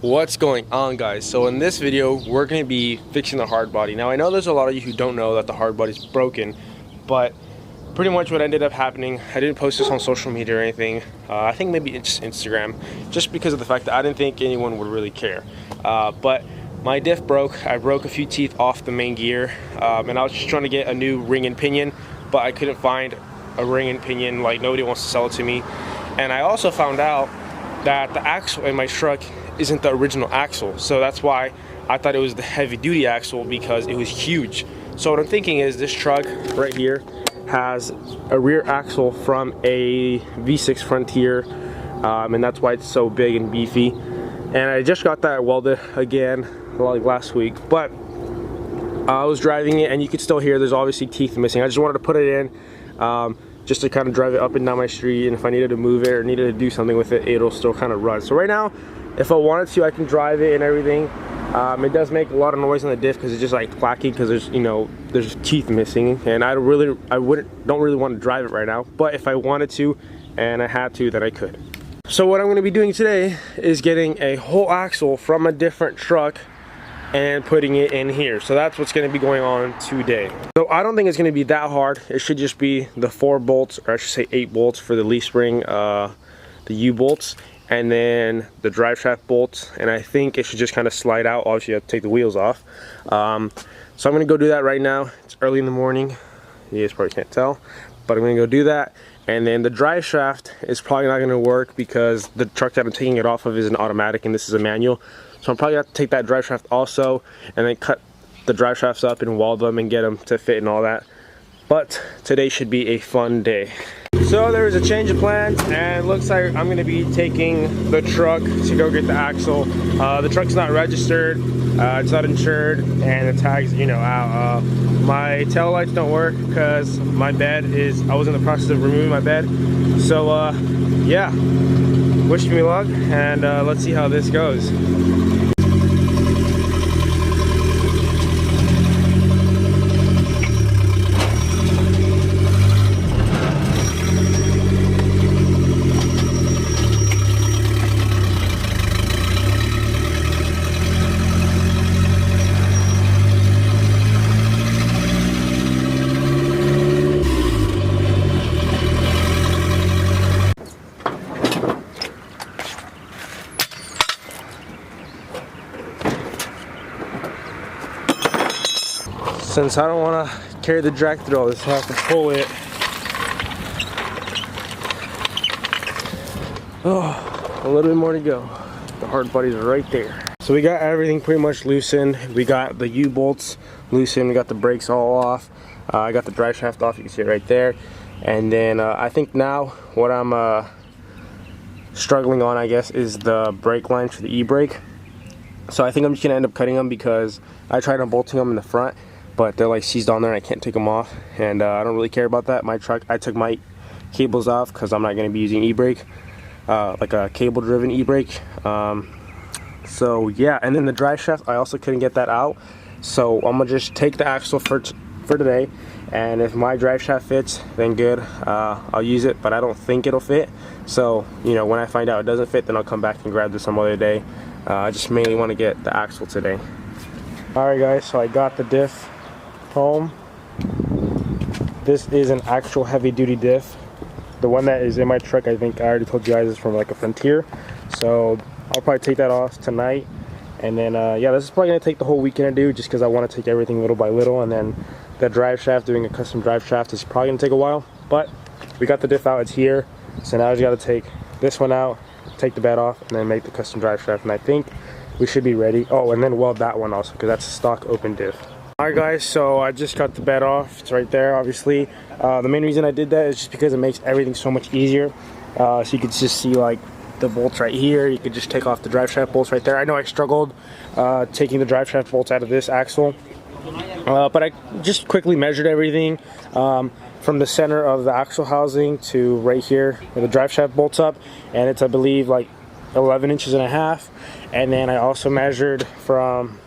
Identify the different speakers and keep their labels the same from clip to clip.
Speaker 1: What's going on, guys? So in this video we're going to be fixing the hard body. Now I know there's a lot of you who don't know that the hard body's broken, but pretty much what ended up happening, I didn't post this on social media or anything. I think maybe it's Instagram, just because of the fact that I didn't think anyone would really care. But my diff broke. I broke a few teeth off the main gear, and I was just trying to get a new ring and pinion, but I couldn't find a ring and pinion. Like, nobody wants to sell it to me. And I also found out that the axle in my truck isn't the original axle, so that's why I thought it was the heavy duty axle, because it was huge. So what I'm thinking is this truck right here has a rear axle from a V6 Frontier, and that's why it's so big and beefy. And I just got that welded again like last week, but I was driving it and you could still hear there's obviously teeth missing. I just wanted to put it in just to kind of drive it up and down my street, and if I needed to move it or needed to do something with it, it'll still kind of run. So right now, if I wanted to, I can drive it and everything. It does make a lot of noise on the diff because it's just like clacking, because there's, you know, there's teeth missing, and don't really want to drive it right now. But if I wanted to and I had to, then I could. So what I'm going to be doing today is getting a whole axle from a different truck and putting it in here. So that's what's going to be going on today. So I don't think it's going to be that hard. It should just be the 4 bolts, or I should say 8 bolts for the leaf spring, the U bolts, and then the drive shaft bolts, and I think it should just kind of slide out. Obviously you have to take the wheels off. So I'm going to go do that right now. It's early in the morning. You guys probably can't tell, but I'm going to go do that. And then the drive shaft is probably not going to work because the truck that I'm taking it off of is an automatic and this is a manual. So I'm probably going to have to take that drive shaft also and then cut the drive shafts up and weld them and get them to fit and all that. But today should be a fun day. So there is a change of plans, and it looks like I'm going to be taking the truck to go get the axle. The truck's not registered, it's not insured, and the tags, you know, out. My tail lights don't work because my bed is, I was in the process of removing my bed. So yeah, wish me luck, and let's see how this goes. Since I don't want to carry the drag through all this, I have to pull it. Oh, a little bit more to go. The hard body's right there. So we got everything pretty much loosened. We got the U-bolts loosened. We got the brakes all off. I got the drive shaft off. You can see it right there. And then I think now what I'm struggling on, I guess, is the brake lines for the e-brake. So I think I'm just going to end up cutting them because I tried unbolting them in the front, but they're like seized on there and I can't take them off, and I don't really care about that. My truck, I took my cables off because I'm not going to be using e-brake, like a cable driven e-brake. So yeah, and then the drive shaft, I also couldn't get that out, so I'm gonna just take the axle for today, and if my drive shaft fits, then good, I'll use it, but I don't think it'll fit. So, you know, when I find out it doesn't fit, then I'll come back and grab this some other day. I just mainly want to get the axle today. Alright guys, so I got the diff home. This is an actual heavy duty diff. The one that is in my truck, I think I already told you guys, is from like a Frontier. So I'll probably take that off tonight. And then yeah, this is probably going to take the whole weekend to do, just because I want to take everything little by little. And then the drive shaft, doing a custom drive shaft, is probably going to take a while. But we got the diff out, it's here. So now I just got to take this one out, take the bed off, and then make the custom drive shaft. And I think we should be ready. Oh, and then weld that one also, because that's a stock open diff. Alright guys, so I just cut the bed off. It's right there, obviously. The main reason I did that is just because it makes everything so much easier. So you could just see like the bolts right here. You could just take off the drive shaft bolts right there. I know I struggled taking the drive shaft bolts out of this axle, but I just quickly measured everything from the center of the axle housing to right here where the drive shaft bolts up, and it's, I believe, like 11 inches and a half. And then I also measured from,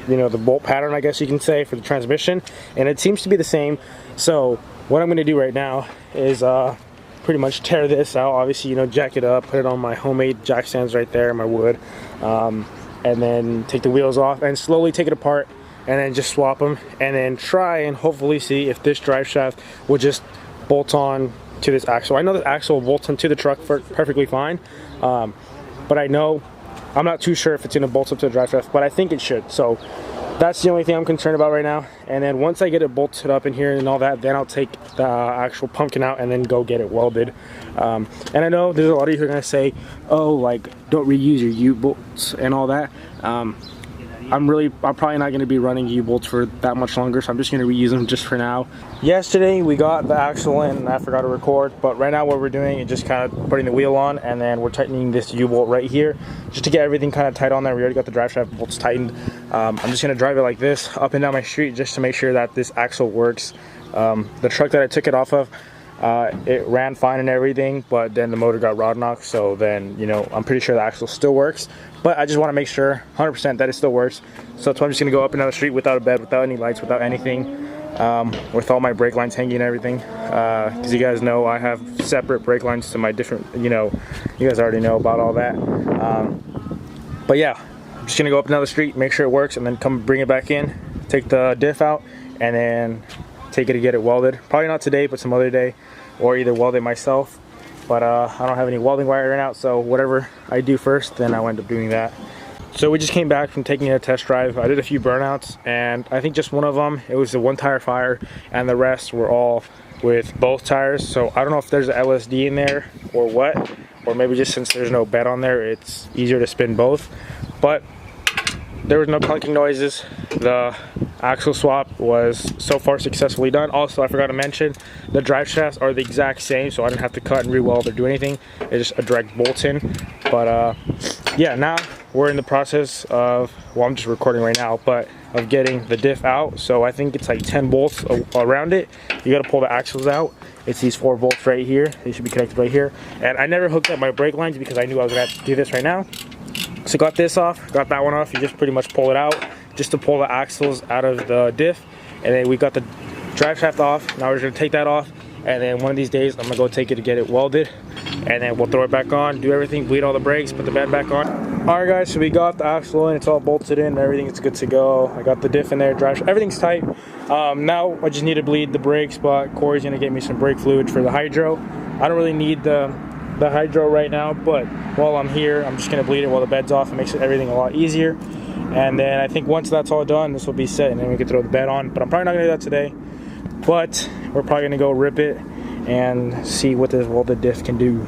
Speaker 1: you know, the bolt pattern, I guess you can say, for the transmission, and it seems to be the same. So what I'm going to do right now is pretty much tear this out. Obviously, you know, jack it up, put it on my homemade jack stands right there, my wood, and then take the wheels off and slowly take it apart, and then just swap them, and then try and hopefully see if this drive shaft will just bolt on to this axle. I know this axle bolts onto the truck perfectly fine, but I'm not too sure if it's going to bolt up to the drive shaft, but I think it should. So that's the only thing I'm concerned about right now. And then once I get it bolted up in here and all that, then I'll take the actual pumpkin out and then go get it welded. And I know there's a lot of you who are going to say, oh, like, don't reuse your U-bolts and all that. I'm probably not going to be running U-bolts for that much longer, so I'm just going to reuse them just for now. Yesterday we got the axle in and I forgot to record, but right now what we're doing is just kind of putting the wheel on, and then we're tightening this U-bolt right here just to get everything kind of tight on there. We already got the drive shaft bolts tightened. I'm just going to drive it like this up and down my street just to make sure that this axle works. The truck that I took it off of, it ran fine and everything, but then the motor got rod knocked, so then, you know, I'm pretty sure the axle still works, but I just want to make sure 100% that it still works. So that's why I'm just going to go up and down the street without a bed, without any lights, without anything, with all my brake lines hanging and everything, because you guys know I have separate brake lines to my different, you know, you guys already know about all that. But yeah, I'm just going to go up and down the street, make sure it works, and then come bring it back in, take the diff out, and then take it to get it welded. Probably not today, but some other day, or either weld it myself. But I don't have any welding wire right now, so whatever I do first, then I'll end up doing that. So we just came back from taking a test drive. I did a few burnouts, and I think just one of them, it was a one tire fire, and the rest were all with both tires. So I don't know if there's an LSD in there or what, or maybe just since there's no bed on there, it's easier to spin both. But there was no clunking noises. The axle swap was so far successfully done. Also, I forgot to mention, the drive shafts are the exact same, so I didn't have to cut and re-weld or do anything. It's just a direct bolt in. But yeah, now we're in the process of, well, I'm just recording right now, but of getting the diff out. So I think it's like 10 bolts around it. You got to pull the axles out. It's these 4 bolts right here. They should be connected right here. And I never hooked up my brake lines because I knew I was gonna have to do this right now. So got this off, got that one off. You just pretty much pull it out just to pull the axles out of the diff. And then we got the drive shaft off. Now we're gonna take that off, and then one of these days I'm gonna go take it to get it welded, and then we'll throw it back on, do everything, bleed all the brakes, put the bed back on. All right guys, so we got the axle in, it's all bolted in, everything is good to go. I got the diff in there, everything's tight. Now I just need to bleed the brakes, but Corey's gonna get me some brake fluid for the hydro. I don't really need the hydro right now, but while I'm here, I'm just gonna bleed it while the bed's off. It makes everything a lot easier. And then I think once that's all done, this will be set, and then we can throw the bed on. But I'm probably not gonna do that today, but we're probably gonna go rip it and see what this welded diff can do.